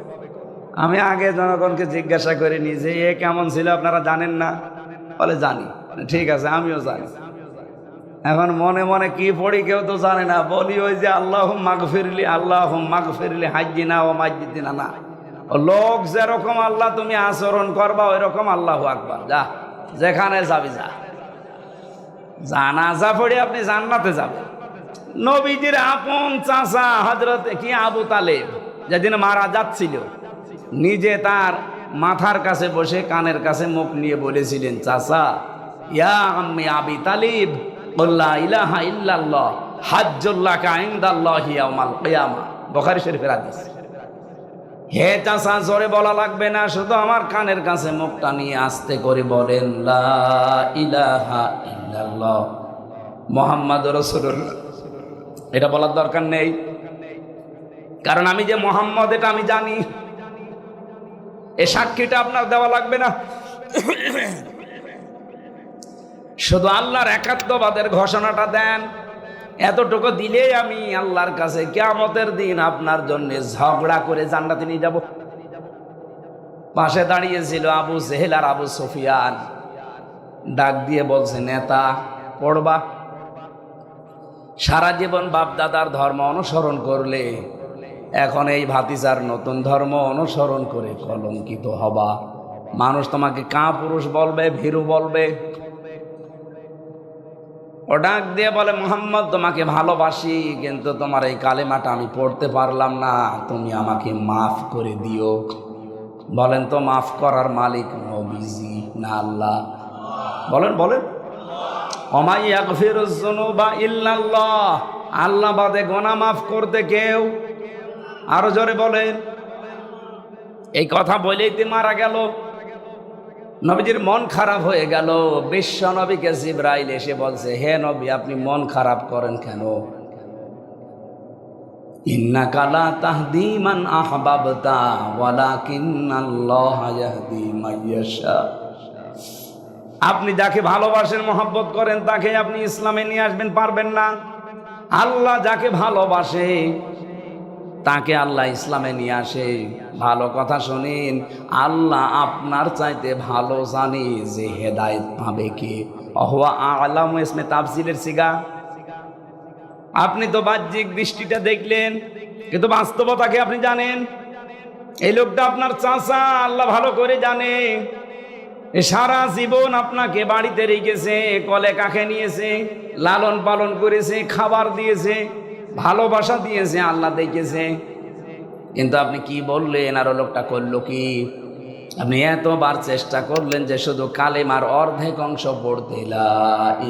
আমি আগে জনগণকে জিজ্ঞাসা করে নি যে এ কেমন ছিল আপনারা জানেন না? বলে জানি। ঠিক আছে, আমিও জানি। এখন মনে মনে কি পড়ি কেউ তো জানে না, বলি ওই যে আল্লাহুম মাগফিরলি, আল্লাহুম মাগফিরলি হাজ্জিনা ও মাজ্জিদিনা। না, লোক যেরকম আল্লাহ তুমি আচরণ করবা ওই রকম আল্লাহু আকবার, যা যেখানে যাবি যা। জানাজা পড়ে আপনি জান্নাতে যাবেন। নবীজির আপন চাচা হযরত আবু তালেব যেদিন মারা যাচ্ছিল, নিজে তার মাথার কাছে বসে কানের কাছে মুখ নিয়ে বলেছিলেন, চাচা ইয়া আম্মি আবি তালিব লা ইলাহা ইল্লাল্লাহ হাজ্জুল্লাকা ইনদাল্লাহি ইয়াউমাল কিয়ামা। বুখারী শরীফের হাদিস। হে চাচা, জোরে বলা লাগবে না, শুধু আমার কানের কাছে মুখটা নিয়ে আস্তে করে বলেন লা ইলাহা ইল্লাল্লাহ মুহাম্মাদুর রাসূলুল্লাহ। এটা বলার দরকার নেই, কারণ আমি যে মোহাম্মদ এটা আমি জানি। এই সাক্ষীটা আপনার দেওয়া লাগবে না। শুধু আল্লাহর একাত্মবাদের ঘোষণাটা দেন, এতটুকু দিলেই আমি আল্লাহর কাছে কিয়ামতের দিন আপনার জন্য ঝগড়া করে জান্নাতে নিয়ে যাব। পাশে দাঁড়িয়েছিল আবু জেহেল আর আবু সুফিয়ান, ডাক দিয়ে বলছে, নেতা পড়বা। সারা জীবন বাপ দাদার ধর্ম অনুসরণ করলে এখন এই ভাতিজার নতুন ধর্ম অনুসরণ করে কলঙ্কিত হবা। মানুষ তোমাকে কাপুরুষ বলবে, ভীরু বলবে। ও ডাক দিয়ে বলে, মুহাম্মদ তোমাকে ভালোবাসি, কিন্তু তোমার এই কালেমাটা আমি পড়তে পারলাম না, তুমি আমাকে মাফ করে দিও। বলেন তো, মাফ করার মালিক নবীজি না আল্লাহ? বলেন বলেন। ওমা ইয়াগফিরুজ যুনুবা ইল্লাল্লাহ, আল্লাহ বাদে গুনাহ মাফ করতে কেউ? আরো জোরে বলেন। এই কথা বলেই তো মারা গেল। নবীজির মন খারাপ হয়ে গেল। বিশ্ব নবীকে জিবরাইল এসে বলছে, হে নবী, আপনি মন খারাপ করেন কেন? ইন্নাকা লা তাহদি মান আহবাবতা ওয়ালাকিন্নাল্লাহা ইয়াহদি মান ইয়াশা। আপনি যাকে ভালোবাসেন, মহব্বত করেন, তাকে আপনি ইসলামে নিয়ে আসবেন পারবেন না। আল্লাহ যাকে ভালোবাসে তাকে আল্লাহ ইসলামে নিয়ে আসে। ভালো কথা শুনিন, আল্লাহ আপনার চাইতে ভালো জানে যে হেদায়েত পাবে কে। অহুয়া আলামু ইসমে তাফসিলের সিগা। আপনি তো বাহ্যিক দৃষ্টিটা দেখলেন, কিন্তু বাস্তবতাকে আপনি জানেন। এই লোকটা আপনার চাচা, আল্লাহ ভালো করে জানে। সারা জীবন আপনাকে বাড়িতে রেখেছে, কলে কাকে নিয়েছে, লালন পালন করেছে, খাবার দিয়েছে, ভালোবাসা দিয়েছে, আল্লাহ দেখেছে। কিন্তু আপনি কি বললেন, আর লোকটা করলো কি? আপনি এতবার চেষ্টা করলেন যে শুধু কালেমার অর্ধেক অংশ পড়তে, লা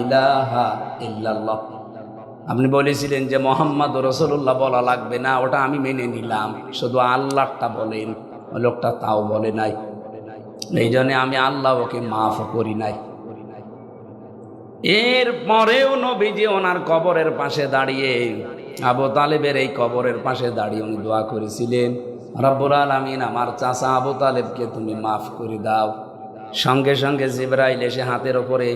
ইলাহা ইল্লাল্লাহ। আপনি বলেছিলেন যে মুহাম্মাদুর রাসূলুল্লাহ বলা লাগবে না, ওটা আমি মেনে নিলাম, শুধু আল্লাহটা বলেন। ওই লোকটা তাও বলে নাই। এই জন্য আমি আল্লাহ ওকে মাফ করি নাই। এর পরেও নবীজি ওনার কবরের পাশে দাঁড়িয়ে, আবু তালেবের এই কবরের পাশে দাঁড়িয়ে উনি দোয়া করেছিলেন, রব্বুল আলামিন, আমার চাচা আবু তালেবকে তুমি মাফ করে দাও। সঙ্গে সঙ্গে জিবরাইল এসে হাতের ওপরে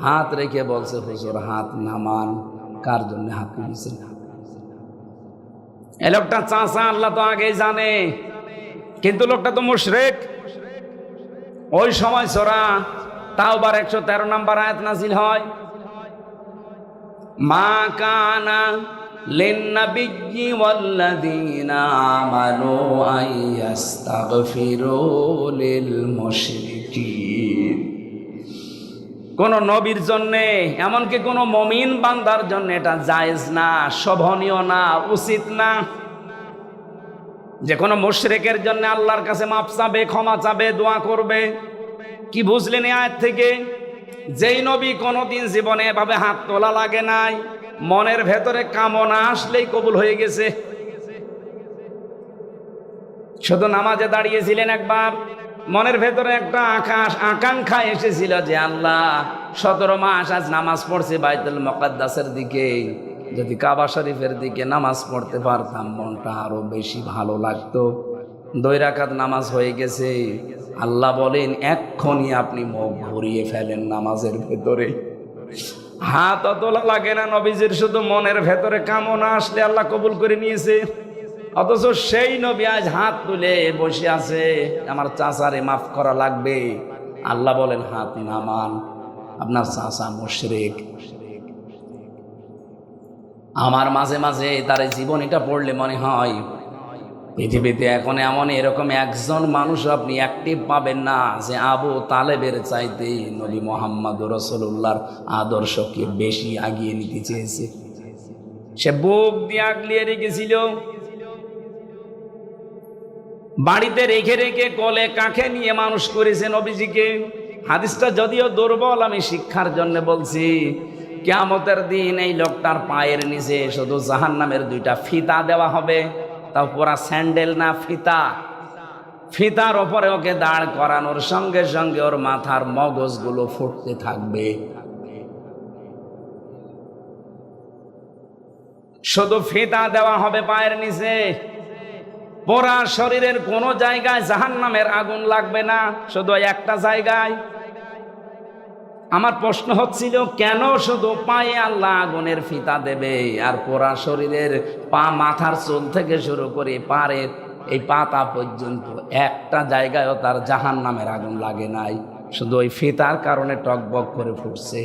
হাত রেখে বলছে, হুজুর হাত নামান। কার জন্য হাত তুলেছেন? এই লোকটা চাচা, আল্লাহ তো আগেই জানে, কিন্তু লোকটা তো মুশরিক। ওই সময় সূরা তাওবার 113 নম্বর আয়াত নাযিল হয়, মা কানা লিন-নাবিয়্যি ওয়াল্লাযীনা আমানু আইয়াস্তাগফিরু লিল-মুশরিকিন। কোন নবীর জন্য, এমনকি কোন মুমিন বান্দার জন্য এটা জায়েজ না, শোভনীয় না, উচিত না যে কোনো মুশরিকের জন্য আল্লাহর কাছে মাপ চাবে, ক্ষমা চাবে, দোয়া করবে। কি বুঝলেন এই আয়াত থেকে? যেই নবী কোনোদিন জীবনে এভাবে হাত তোলা লাগে নাই, মনের ভেতরে কামনা আসলেই কবুল হয়ে গেছে। শুধু নামাজে দাঁড়িয়েছিলেন একবার, মনের ভেতরে একটা আকাঙ্ক্ষা এসেছিল যে আল্লাহ 17 মাস আজ নামাজ পড়ছে বাইতুল মুকাদ্দাসের দিকে, যদি কাবা শরীফের দিকে নামাজ পড়তে পারতাম মনটা আরো বেশি ভালো লাগতো। 2 রাকাত নামাজ হয়ে গেছে। আল্লাহ বলেন, এক্ষুনি আপনি মুখ ঘুরিয়ে ফেলেন নামাজের ভেতরে। হাত তোলা লাগে না নবীজির, শুধু মনের ভেতরে কামনা আসলে আল্লাহ কবুল করে নিয়েছে। অথচ সেই নবী আজ হাত তুলে বসে আছে, আমার চাচারে মাফ করা লাগবে। আল্লাহ বলেন, হাত নামান, আপনার চাচা মুশরিক। আমার মাঝে মাঝে তার জীবনীটা পড়লে মনে হয় পৃথিবীতে এখন এমন এরকম একজন মানুষ আপনি অ্যাক্টিভ পাবেন না যে আবু তালেবের চাইতে নবী মুহাম্মদুর রাসূলুল্লাহর আদর্শকে বেশি আগিয়ে নিতে চেয়েছে। সে বুক দিয়ে আগলিয়ে রেখেছিল, বাড়িতে রেখে রেখে কোলে কাঁখে নিয়ে মানুষ করেছে নবীজিকে। হাদিসটা যদিও দুর্বল, আমি শিক্ষার জন্য বলছি। কিয়ামতের দিন এই লোকটার পায়ের নিচে শুধু জাহান্নামের 2টা ফিতা দেওয়া হবে, তাও পুরা স্যান্ডেল না, ফিতা। ফিতার ওপরে ওকে দাঁড় করানোর সঙ্গে সঙ্গে ওর মাথার মগজগুলো ফুটতে থাকবে। শুধু ফিতা দেওয়া হবে পায়ের নিচে, পুরা শরীরের কোনো জায়গায় জাহান্নামের আগুন লাগবে না, শুধু একটা জায়গায়। আমার প্রশ্ন হচ্ছিল, কেন শুধু পায়ে আল্লাহ আগুনের ফিতা দেবে, আর পুরা শরীরের পা, মাথার চুল থেকে শুরু করে পায়ের এই পাতা পর্যন্ত একটা জায়গায়ও তার জাহান্নামের আগুন লাগে নাই, শুধু ওই ফিতার কারণে টকবক করে ফুটছে।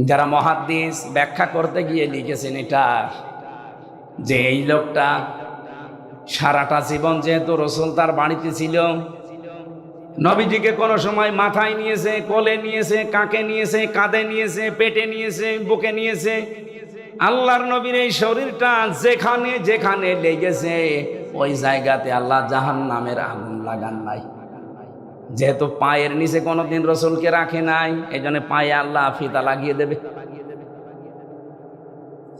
যারা মুহাদ্দিস ব্যাখ্যা করতে গিয়ে লিখেছেন এটা, যে এই লোকটা সারাটা জীবন যেহেতু রাসূল তার বাড়িতে ছিল, নবীজিকে কোনো সময় মাথায় নিয়েছে, কোলে নিয়েছে, কাঁধে নিয়েছে, কাঁধে নিয়েছে, পেটে নিয়েছে, বুকে নিয়েছে। আল্লাহর নবীর এই শরীরটা যেখানে যেখানে লেগেছে ওই জায়গাতে আল্লাহ জাহান্নামের আগুন লাগান নাই। যেহেতু পায়ের নিচে কোনোদিন রাসূলকে রাখে নাই, এই জন্য পায়ে আল্লাহ ফিতা লাগিয়ে দেবে।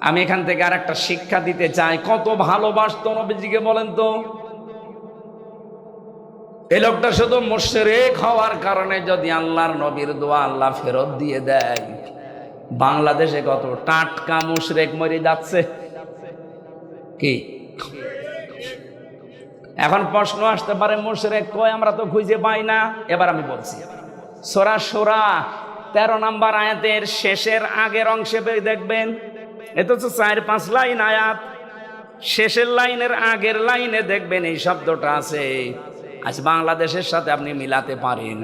আমি এখান থেকে আর একটা শিক্ষা দিতে চাই, কত ভালোবাসতো নবীজিকে বলেন তো। এই লোকটা শুধু মুশরিক হওয়ার কারণে যদি আল্লাহর নবীর দোয়া আল্লাহ ফেরত দিয়ে দেয়, বাংলাদেশে কত টাটকা মুশরিক মরে যাচ্ছে। কি এখন প্রশ্ন আসতে পারে, মুশরিক কই, আমরা তো খুঁজে পাই না। এবার আমি বলছি, সূরা শূরা 13 নম্বর আয়াতের শেষের আগের অংশে দেখবেন, এটা তো 4-5 লাইন আয়াত, শেষের লাইনের আগের লাইনে দেখবেন এই শব্দটা আছে। আজ বাংলাদেশের সাথে আপনি মিলাতে পারেন,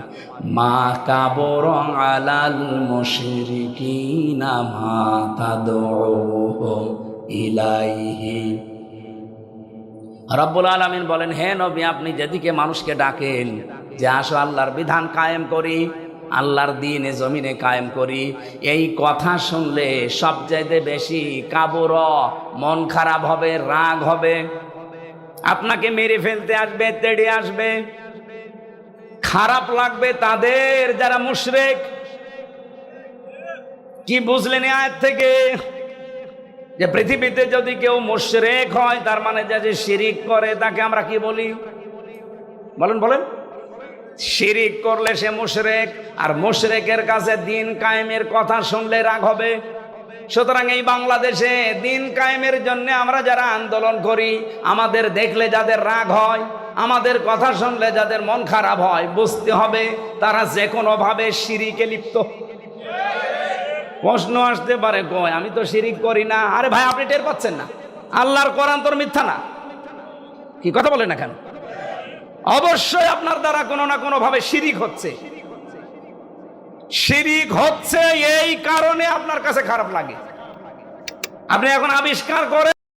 মা কাবরং আলাল মুশরিকিনা মা তাদউহুম ইলাইহি। রব্বুল আলামিন বলেন, হে নবী, আপনি যেদিকে মানুষকে ডাকেন যে আসো আল্লাহর বিধান কায়েম করি, আল্লাহর দ্বীনে জমিনে কায়েম করি, এই কথা শুনলে সবচাইতে বেশি কাবুর, মন খারাপ হবে, রাগ হবে, আপনাকে মেরে ফেলতে আসবে, তেড়ে আসবে, খারাপ লাগবে তাদের যারা মুশরিক। কি বুঝলেন এই আয়াত থেকে? যে পৃথিবীতে যদি কেউ মুশরিক হয়, তার মানে যে শিরিক করে তাকে আমরা কি বলি? বলেন বলেন। শিরিক করলে সে মুশরিক, আর মুশরিকের কাছে দ্বীন কায়েমের কথা শুনলে রাগ হবে। সুতরাং এই বাংলাদেশে দ্বীন কায়েমের জন্য আমরা যারা আন্দোলন করি, আমাদের দেখলে যাদের রাগ হয়, আমাদের কথা শুনলে যাদের মন খারাপ হয়, বুঝতে হবে তারা যে কোনো ভাবে শিরিকে লিপ্ত। প্রশ্ন আসতে পারে, কই আমি তো শিরিক করি না। আরে ভাই, আপনি টের পাচ্ছেন না? আল্লাহর কোরআন তোর মিথ্যা না? কি কথা বলেন না কেন? অবশ্যই আপনার দ্বারা কোনো না কোনো ভাবে শিরিক হচ্ছে। শিরিক হচ্ছে এই কারণে আপনার কাছে খারাপ লাগে। আপনি এখন আবিষ্কার করে